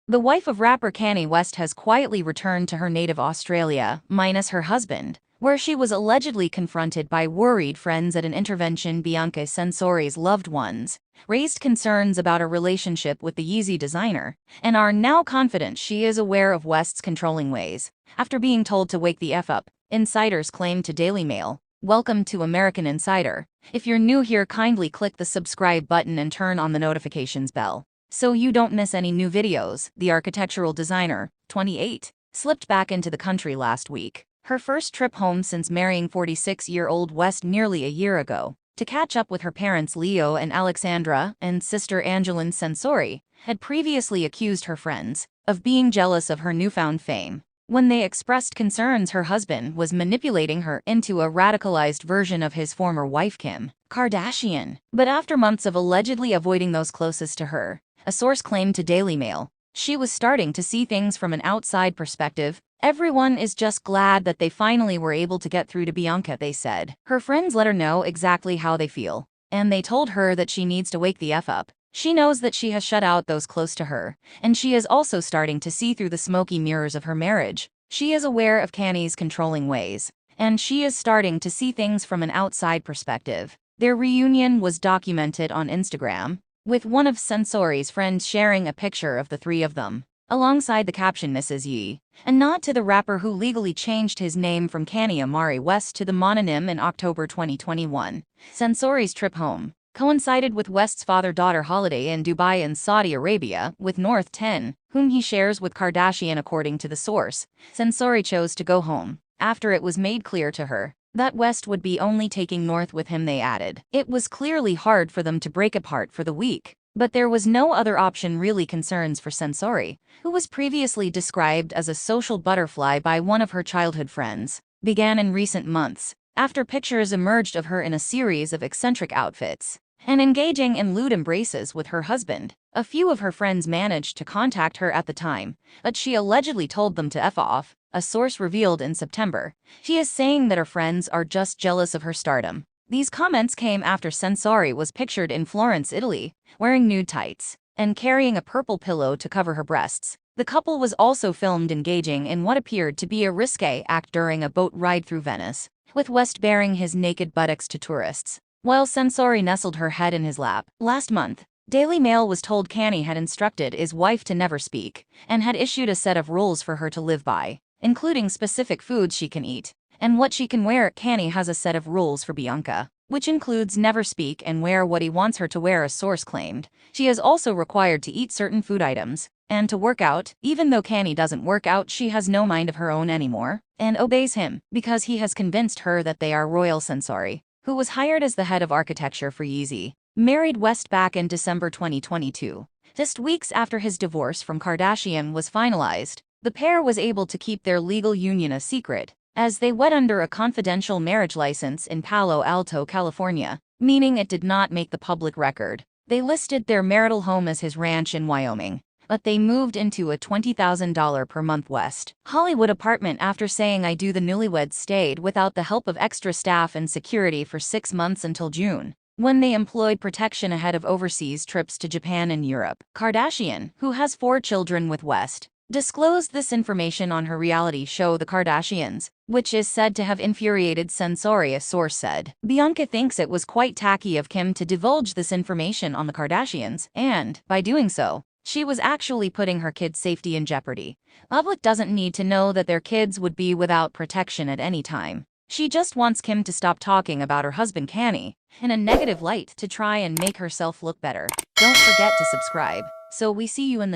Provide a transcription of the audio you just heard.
The wife of rapper Kanye West has quietly returned to her native Australia, minus her husband, where she was allegedly confronted by worried friends at an intervention. Bianca Censori's loved ones raised concerns about her relationship with the Yeezy designer and are now confident she is aware of West's controlling ways. After being told to wake the F up, insiders claimed to Daily Mail. Welcome to American Insider. If you're new here, kindly click the subscribe button and turn on the notifications bell so you don't miss any new videos. The architectural designer, 28, slipped back into the country last week, her first trip home since marrying 46-year-old West nearly a year ago, to catch up with her parents Leo and Alexandra, and sister Angeline Censori had previously accused her friends of being jealous of her newfound fame when they expressed concerns her husband was manipulating her into a radicalized version of his former wife Kim Kardashian. But after months of allegedly avoiding those closest to her, a source claimed to Daily Mail, she was starting to see things from an outside perspective. Everyone is just glad that they finally were able to get through to Bianca, they said. Her friends let her know exactly how they feel, and they told her that she needs to wake the F up. She knows that she has shut out those close to her, and she is also starting to see through the smoky mirrors of her marriage. She is aware of Kanye's controlling ways, and she is starting to see things from an outside perspective. Their reunion was documented on Instagram, with one of Censori's friends sharing a picture of the three of them, alongside the caption "Mrs. Yee," a nod to the rapper who legally changed his name from Kanye Amari West to the mononym in October 2021. Censori's trip home coincided with West's father-daughter holiday in Dubai and Saudi Arabia with North 10, whom he shares with Kardashian. According to the source, Censori chose to go home after it was made clear to her that West would be only taking North with him. They added, it was clearly hard for them to break apart for the week, but there was no other option really. Concerns for Censori, who was previously described as a social butterfly by one of her childhood friends, began in recent months, after pictures emerged of her in a series of eccentric outfits and engaging in lewd embraces with her husband. A few of her friends managed to contact her at the time, but she allegedly told them to F off, a source revealed in September. She is saying that her friends are just jealous of her stardom. These comments came after Censori was pictured in Florence, Italy, wearing nude tights and carrying a purple pillow to cover her breasts. The couple was also filmed engaging in what appeared to be a risque act during a boat ride through Venice, with West baring his naked buttocks to tourists, while Censori nestled her head in his lap. Last month, Daily Mail was told Kanye had instructed his wife to never speak and had issued a set of rules for her to live by, including specific foods she can eat and what she can wear. Kanye has a set of rules for Bianca, which includes never speak and wear what he wants her to wear. A source claimed she is also required to eat certain food items and to work out. Even though Kanye doesn't work out, she has no mind of her own anymore and obeys him because he has convinced her that they are royal. Censori, who was hired as the head of architecture for Yeezy, married West back in December 2022. Just weeks after his divorce from Kardashian was finalized, the pair was able to keep their legal union a secret, as they wed under a confidential marriage license in Palo Alto, California, meaning it did not make the public record. They listed their marital home as his ranch in Wyoming, but they moved into a $20,000 per month West Hollywood apartment after saying "I do." The newlyweds stayed without the help of extra staff and security for 6 months until June, when they employed protection ahead of overseas trips to Japan and Europe. Kardashian, who has 4 children with West, disclosed this information on her reality show The Kardashians, which is said to have infuriated Censori. A source said, Bianca thinks it was quite tacky of Kim to divulge this information on The Kardashians, and, by doing so, she was actually putting her kids' safety in jeopardy. Public doesn't need to know that their kids would be without protection at any time. She just wants Kim to stop talking about her husband Kanye in a negative light to try and make herself look better. Don't forget to subscribe, so we see you in the